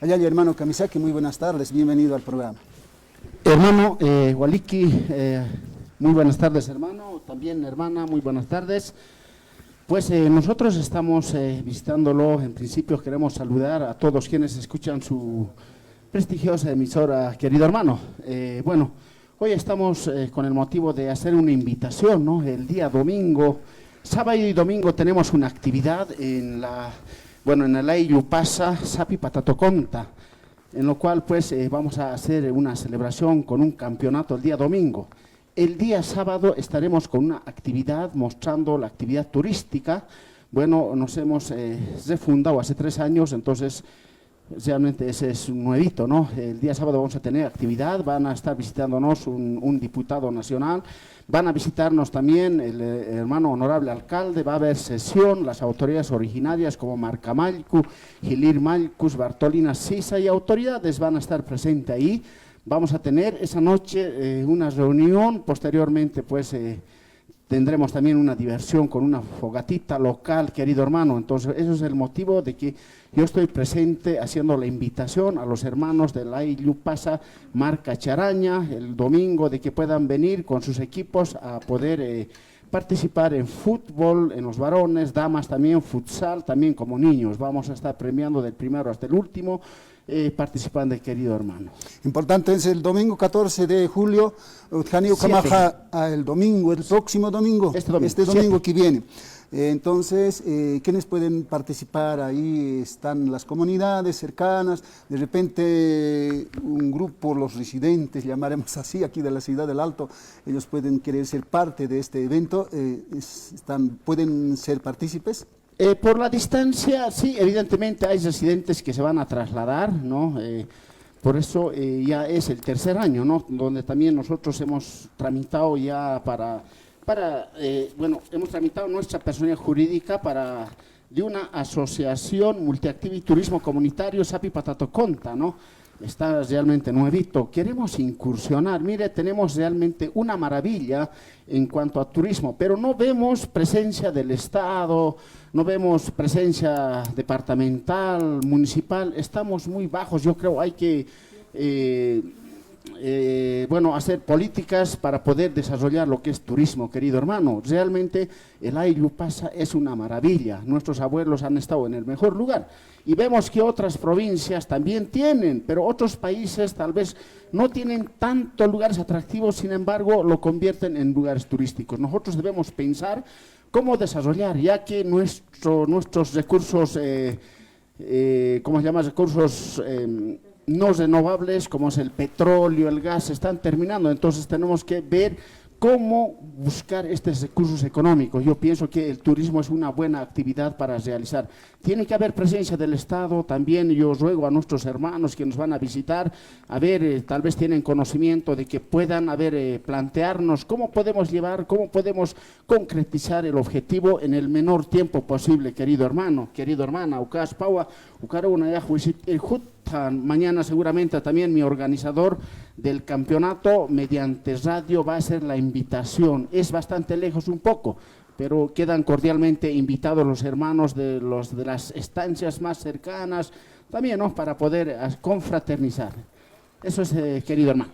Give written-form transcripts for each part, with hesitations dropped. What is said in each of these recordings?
Allá, hermano Kamisaki, muy buenas tardes, bienvenido al programa. Hermano Waliki, muy buenas tardes, hermano. También, hermana, muy buenas tardes. Pues nosotros estamos visitándolo. En principio queremos saludar a todos quienes escuchan su prestigiosa emisora, querido hermano. Bueno, hoy estamos con el motivo de hacer una invitación, ¿no? El día domingo, sábado y domingo tenemos una actividad en el Ayllupasa Sapi Patatoconta, en lo cual pues vamos a hacer una celebración con un campeonato el día domingo. El día sábado estaremos con una actividad mostrando la actividad turística. Bueno, nos hemos refundado hace 3 años, entonces realmente ese es un nuevito, ¿no? El día sábado vamos a tener actividad, van a estar visitándonos un diputado nacional, van a visitarnos también el hermano honorable alcalde, va a haber sesión, las autoridades originarias como Marca Malcu, Gilir Malcus, Bartolina Sisa y autoridades van a estar presentes ahí. Vamos a tener esa noche una reunión, posteriormente pues tendremos también una diversión con una fogatita local, querido hermano. Entonces, eso es el motivo de que yo estoy presente haciendo la invitación a los hermanos de la Ayllupasa Marca Charaña el domingo, de que puedan venir con sus equipos a poder participar en fútbol, en los varones, damas también, futsal, también como niños. Vamos a estar premiando del primero hasta el último, participando, querido hermano. Importante es el domingo 14 de julio, Utjani Ukamaja, el domingo, el próximo domingo, este domingo que viene. Entonces, ¿quiénes pueden participar? Ahí están las comunidades cercanas, de repente un grupo, los residentes, llamaremos así, aquí de la ciudad del Alto, ellos pueden querer ser parte de este evento, ¿pueden ser partícipes? Por la distancia, sí, evidentemente hay residentes que se van a trasladar, ¿no? Por eso ya es el 3er año, ¿no? Donde también nosotros hemos tramitado ya hemos tramitado nuestra personalidad jurídica de una asociación multiactiva y turismo comunitario Sapi Patatoconta, ¿no? Está realmente nuevito. Queremos incursionar. Mire, tenemos realmente una maravilla en cuanto a turismo, pero no vemos presencia del Estado, no vemos presencia departamental, municipal. Estamos muy bajos. Yo creo hay que hacer políticas para poder desarrollar lo que es turismo, querido hermano. Realmente el Ayllupasa es una maravilla. Nuestros abuelos han estado en el mejor lugar y vemos que otras provincias también tienen, pero otros países tal vez no tienen tantos lugares atractivos, sin embargo lo convierten en lugares turísticos. Nosotros debemos pensar cómo desarrollar, ya que nuestros recursos, recursos no renovables, como es el petróleo, el gas, están terminando. Entonces tenemos que ver cómo buscar estos recursos económicos. Yo pienso que el turismo es una buena actividad para realizar. Tiene que haber presencia del Estado también. Yo ruego a nuestros hermanos que nos van a visitar, a ver, tal vez tienen conocimiento de que puedan plantearnos cómo podemos concretizar el objetivo en el menor tiempo posible, querido hermano, querido hermana. Mañana seguramente también mi organizador del campeonato mediante radio va a hacer la invitación. Es bastante lejos un poco, pero quedan cordialmente invitados los hermanos de las estancias más cercanas también, ¿no? Para poder confraternizar. Eso es, querido hermano.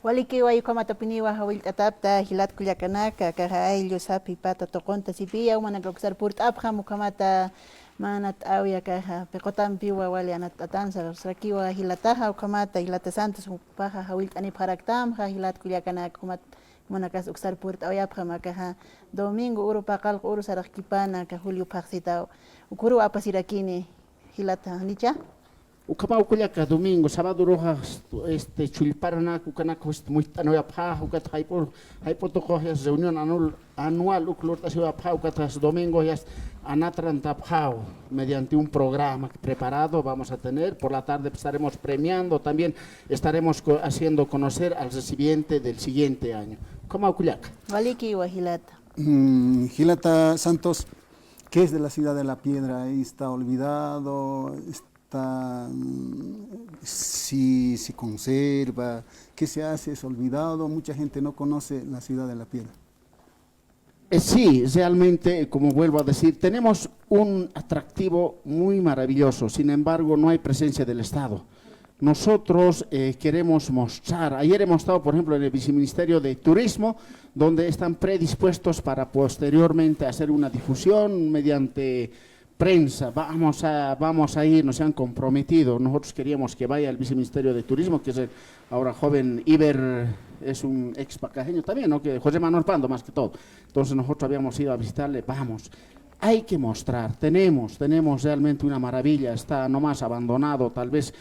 Waliki wayukamatapiniwa hawiltatapta hilat kullakanaka kahaillo sapi patatoconta sipia umanakloksar purtapja mukamata manat awya kaha pekotampiwa wali anat atansa srakiwa hilataja ukamata hilata santos upaja hawiltani paraktamja hilat kullakanaka kumat manakas uksar purt awyapja makaha domingo uru pakal uru sarakipana ka Julio Paxitao ukuru apasirakini hilata nicha Ukama ukullaka domingo, sábado rojas, chulparana, kukanak, muistano ya pa, ukat haipotocojas reunión anual, uklorta se va pa, ukatas domingo ya anatran tapao, mediante un programa preparado vamos a tener. Por la tarde estaremos premiando, también estaremos haciendo conocer al recipiente del siguiente año. Ukama ukullaka. Waliki wa Hilata. Hilata Santos, ¿qué es de la ciudad de La Piedra? Ahí está olvidado, si se conserva, qué se hace, es olvidado, mucha gente no conoce la ciudad de La Piedra. Sí, realmente, como vuelvo a decir, tenemos un atractivo muy maravilloso. Sin embargo, no hay presencia del Estado. Nosotros queremos mostrar, ayer hemos estado, por ejemplo, en el Viceministerio de Turismo, donde están predispuestos para posteriormente hacer una difusión mediante prensa. Vamos a ir, nos han comprometido. Nosotros queríamos que vaya al Viceministerio de Turismo, que es el ahora joven Iber, es un ex pacajeño también, ¿no? Que José Manuel Pando más que todo. Entonces nosotros habíamos ido a visitarle, vamos. Hay que mostrar, tenemos realmente una maravilla, está nomás abandonado, tal vez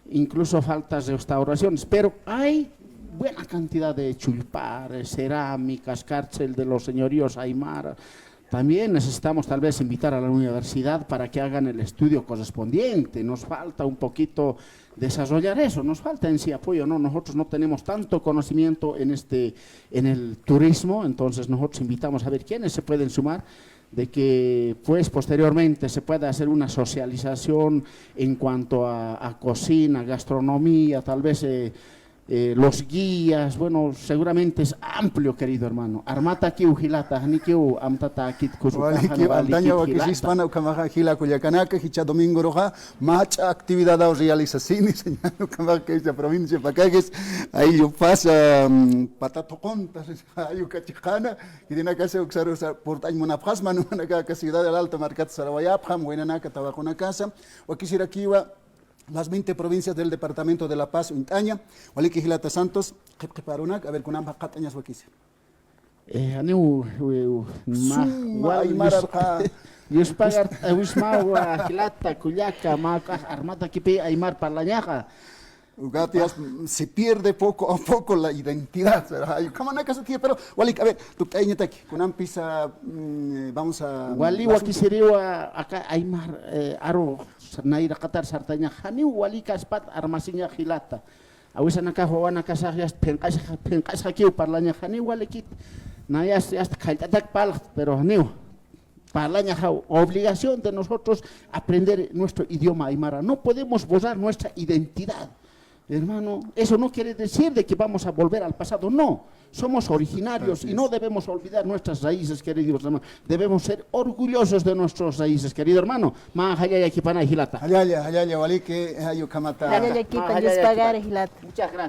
incluso faltas de restauraciones, pero hay buena cantidad de chulpares, cerámicas, cárcel de los señoríos Aymara. También necesitamos tal vez invitar a la universidad para que hagan el estudio correspondiente. Nos falta un poquito desarrollar eso, nos falta en sí apoyo, ¿no? Nosotros no tenemos tanto conocimiento en el turismo, entonces nosotros invitamos a ver quiénes se pueden sumar, de que pues posteriormente se pueda hacer una socialización en cuanto a cocina, gastronomía, tal vez los guías. Bueno, seguramente es amplio, querido hermano. Armata aquí ujilata, hanikiu amtata kit Waliki antaño wakishispana ukamaja hila kuyakanaka hicha domingo roja macha actividad a realización señalo kamaja esta provincia pacajes ahí yo pasa patato contas ayu kachijana y de na casa uxaro por año monafas manu na ka ciudad del Alto Marcat Sarawayapjam buena ka trabajo na casa wakisira kiwa las 20 provincias del departamento de La Paz, Intaña, Waliki Gilata Santos, Keparunak, a ver, con ambas catañas wakise. Aniu, Yuspagar, Wismawa, Gilata, Cuyaca, Armata Kipi, Aymar Parlañaja. Ugatias, se pierde poco a poco la identidad. Pero, Walik, a ver, tu aquí, con Ampisa, vamos a. Wali, Wakisiriwa, acá Aymar, Aro, Naira Qatar, Sartaña, Haniu, Walika, Spat, Armasiña, Gilata. Awisanaka, Juana Casajas, Pencas, aquí, Parlaña, Haniu, Walikit, Nayas, hasta Kaitatak Pal, pero Haniu. Parlaña, obligación de nosotros aprender nuestro idioma aymara. No podemos borrar nuestra identidad. Hermano, eso no quiere decir de que vamos a volver al pasado, no. Somos originarios y no debemos olvidar nuestras raíces, queridos hermanos. Debemos ser orgullosos de nuestras raíces, querido hermano. Muchas gracias.